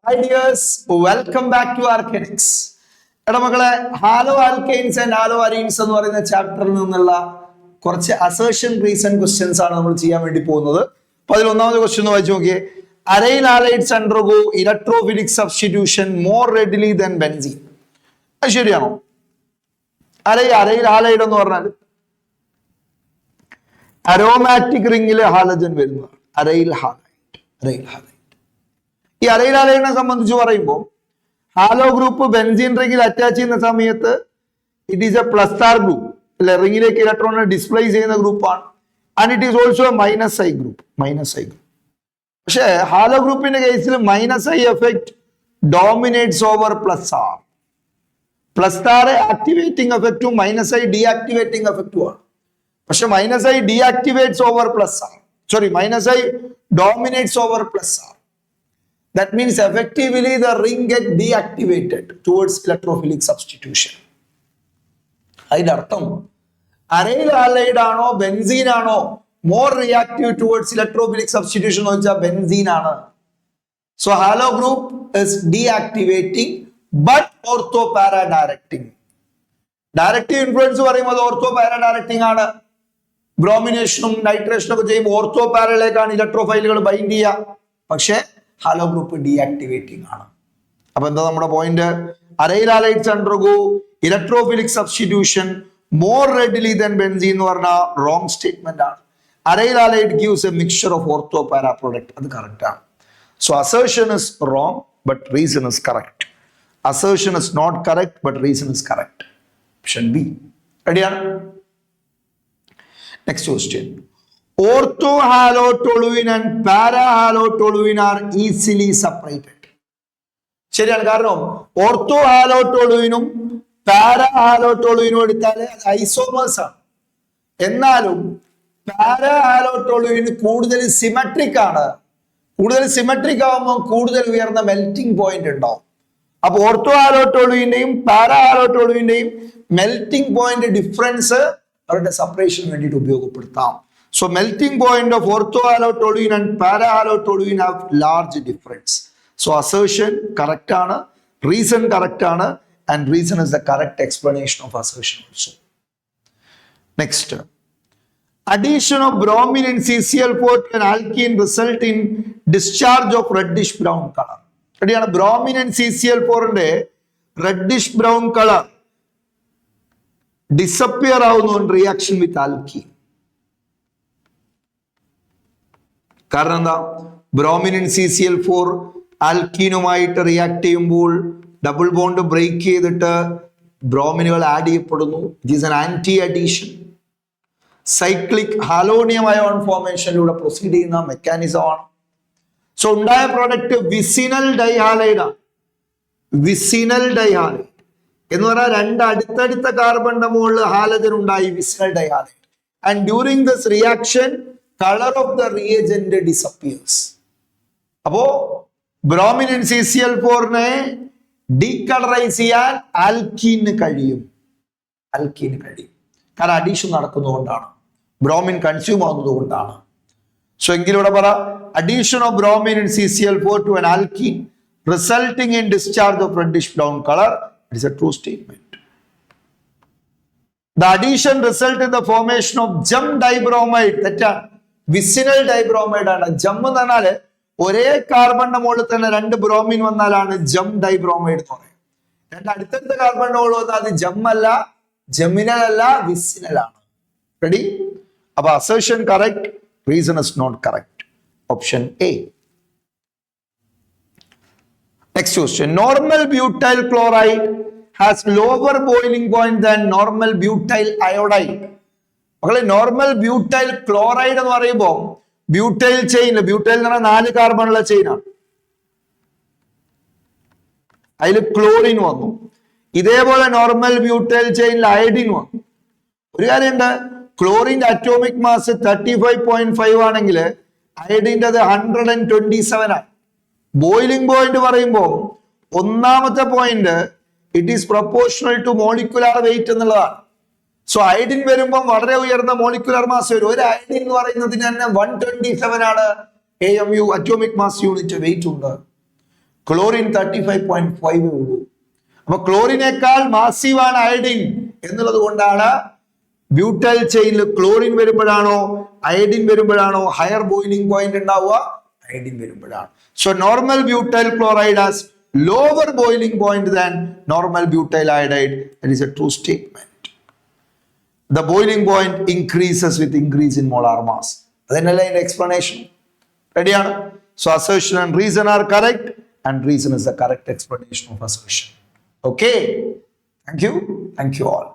Hi dears, welcome back to Arcanics. എടാ മക്കളെ, haloalkanes and haloarenes എന്ന് പറയുന്ന ചാപ്റ്ററിൽ നിന്നുള്ള കുറച്ച് അസേർഷൻ റീസൺ ക്വസ്റ്റ്യൻസ് ആണ് നമ്മൾ ചെയ്യാൻ വേണ്ടി പോകുന്നത്. അപ്പൊ അതിൽ ഒന്നാമത്തെ ക്വസ്റ്റ്യൻ ഒന്ന് വായിച്ചു നോക്കിയേ. Aril halides undergo electrophilic substitution more readily than benzene. അത് ശരിയാണോ? അരൈൽ ഹാലൈഡ് എന്ന് പറഞ്ഞാൽ അരോമാറ്റിക് റിംഗിലെ ഹാലജൻ വരുന്നതാണ്. Aryl halide. ഈ അരൈൽ ഹാലൈഡിനെ സംബന്ധിച്ച് പറയുമ്പോൾ ഹാലോ ഗ്രൂപ്പ് ബെൻസീൻ റിംഗിൽ അറ്റാച്ച് ചെയ്യുന്ന സമയത്ത് it is a plus R group അല്ലെ, റിംഗിലേക്ക് ഇലക്ട്രോണിനെ ഡിസ്പ്ലേസ് ചെയ്യുന്ന ഗ്രൂപ്പാണ്. And it is also minus I group. പക്ഷേ ഹാലോ ഗ്രൂപ്പിന്റെ കേസിൽ minus I effect dominates over plus R. Plus R activating എഫക്റ്റും മൈനസ് ഐ ഡീആക്ടിവേറ്റിംഗ് എഫക്റ്റും ആണ്. പക്ഷെ minus I deactivates over plus R. Minus I dominates over plus R. That means effectively the ring get deactivated towards electrophilic substitution. അതിന്റെ അർത്ഥം aril halide ആണോ benzene ആണോ more reactive towards electrophilic substitution എന്ന് വെച്ചാൽ benzene ആണ്. So halo group is deactivating but ortho para directing. Directive influence പറയുമ്പോൾ ortho പാര directing ആണ്. ബ്രോമിനേഷനും നൈട്രേഷനും ഒക്കെ ചെയ്യുമ്പോൾ ഓർത്തോ പാരയിലേക്കാണ് ഇലക്ട്രോഫൈലുകൾ ബൈൻഡ് ചെയ്യുക. പക്ഷേ ഹാലോ ഗ്രൂപ്പ് ഡീആക്ടിവേറ്റിംഗ് ആണ്. അപ്പൊ എന്താ നമ്മുടെ point? Aryl halides undergo electrophilic substitution more readily than benzene എന്ന് പറഞ്ഞാൽ റോങ് സ്റ്റേറ്റ്മെന്റ് ആണ്. Aryl halide gives a mixture of ortho para product. അത് കറക്റ്റ് ആണ്. So assertion is wrong but reason is correct. Assertion is not correct but reason is correct. Option B. റെഡിയാണ്? Next question. Ortho halotoluene and para halotoluene are easily separated. ശരിയാണ്. കാരണം ortho ഹാലോട്ടോളുവിനും para ഹാലോട്ടോളുവിനും എടുത്താൽ അത് isomers ആണ്. എന്നാലും para ഹാലോട്ടോളുവിന് കൂടുതൽ symmetric ആണ്. കൂടുതൽ സിമെട്രിക് ആകുമ്പോൾ കൂടുതൽ ഉയർന്ന മെൽറ്റിംഗ് പോയിന്റ് ഉണ്ടാവും. അപ്പൊ ഓർത്തോ ഹാലോട്ടോളുവിന്റെയും പാരാ ഹാലോട്ടോളുവിന്റെയും മെൽറ്റിംഗ് പോയിന്റ് ഡിഫറൻസ് അവരുടെ സെപ്പറേഷന് വേണ്ടിയിട്ട് ഉപയോഗപ്പെടുത്താം. So melting point of orthohalotoluene and parahalotoluene have large difference. So assertion correct ആണ്, reason correct ആണ്, and reason is the correct explanation of assertion also. Next, addition of bromine in CCl4 to an alkene result in discharge of reddish brown color. റെഡിയാണ്? bromine and CCl4ന്റെ reddish brown color disappear ആവുന്നു in reaction with alkene. കാരണം എന്താ? Bromine CCl4 ആൽക്കീനുമായിട്ട് react ചെയ്യുമ്പോൾ double bond break ചെയ്തിട്ട് ബ്രോമിനുകൾ add ചെയ്യപ്പെടുന്നു. It is an anti addition. Cyclic halonium ion ഫോർമേഷനിലൂടെ പ്രൊസീഡ് ചെയ്യുന്ന മെക്കാനിസം ആണ്. സോ ഉണ്ടായ പ്രോഡക്റ്റ് വിസിനൽ ഡൈഹാലൈഡ് ആണ്. വിസിനൽ ഡൈഹാലൈഡ് എന്ന് പറഞ്ഞാൽ രണ്ട് അടുത്തടുത്ത കാർബണിന്റെ മുകളിൽ ഹാലജൻ ഉണ്ടായി, vicinal dihalide. And during this reaction color of the reagent disappears. അപ്പോ ബ്രോമിൻ CCl4നെ ഡീകളറൈസ് ചെയ്യാൻ ആൽക്കീന് കഴിയും. കാരണം അഡീഷൻ നടക്കുന്നതുകൊണ്ടാണ്, ബ്രോമിൻ കൺസ്യൂം ആവുന്നത് കൊണ്ടാണ്. സോ എങ്കിലൂടെ പറ, addition of bromine CCl4 to an alkene resulting in discharge of reddish brown color. It is a true statement. The addition result in the formation of gem dibromide. തെറ്റാണ്. Vicinal ഡൈബ്രോമൈഡ് ആണ്. ജം എന്ന് പറഞ്ഞാല് ഒരേ കാർബണിന്റെ മുകളിൽ തന്നെ രണ്ട് ബ്രോമിൻ വന്നാലാണ് ജം ഡൈബ്രോമൈഡ് എന്ന് പറയുന്നത്. രണ്ട് അടുത്തടുത്ത കാർബണിന്റെ മുകളിൽ വന്നാൽ അത് ജം അല്ല, ജെമിനൽ അല്ല, വിസിനൽ ആണ്. റെഡി? അപ്പൊ assertion correct, reason is not correct. Option A. Next question. Normal butyl chloride has lower boiling point than normal butyl iodide. മക്കളെ, നോർമൽ ബ്യൂട്ടൈൽ ക്ലോറൈഡ് എന്ന് പറയുമ്പോൾ ബ്യൂട്ടൈൽ ചെയിൻ, ബ്യൂട്ടൈൽ എന്ന് പറഞ്ഞാൽ 4 കാർബണുള്ള ചെയിനാണ്. അതിൽ ക്ലോറിൻ വന്നു. ഇതേപോലെ നോർമൽ ബ്യൂട്ടൈൽ ചെയിനിൽ അയഡിൻ വന്നു. ഒരു കാര്യമുണ്ട്, ക്ലോറിന്റെ അറ്റോമിക് മാസ് 35.5 ആണെങ്കിൽ അയഡിന്റെ 127 ആണ്. ബോയിലിംഗ് പോയിന്റ് പറയുമ്പോൾ ഒന്നാമത്തെ point it is proportional to molecular weight എന്നുള്ളതാണ്. സോ അയഡിൻ വരുമ്പോൾ വളരെ ഉയർന്ന മോളിക്കുലർ മാസ് വരും. ഒരു അയഡിൻ എന്ന് പറയുന്നതിന് തന്നെ 127 ആണ് AMU atomic mass unit weight ഉണ്ട്. ക്ലോറിൻ 35.5 ഉള്ളൂ. അപ്പൊ ക്ലോറിനേക്കാൾ മാസീവാണ് അയഡിൻ എന്നുള്ളത് കൊണ്ടാണ് ബ്യൂട്ടൈൽ ചെയിനിൽ ക്ലോറിൻ വരുമ്പോഴാണോ അയഡിൻ വരുമ്പോഴാണോ ഹയർ ബോയിലിംഗ് പോയിന്റ് ഉണ്ടാവുക? അയഡിൻ വരുമ്പോഴാണ്. So normal butyl chloride has lower boiling point than normal butyl iodide. That is a true statement. The boiling point increases with increase in molar mass. Adennalla in explanation. Ready ആണ്? So assertion and reason are correct, and reason is the correct explanation of assertion. Okay? Thank you all.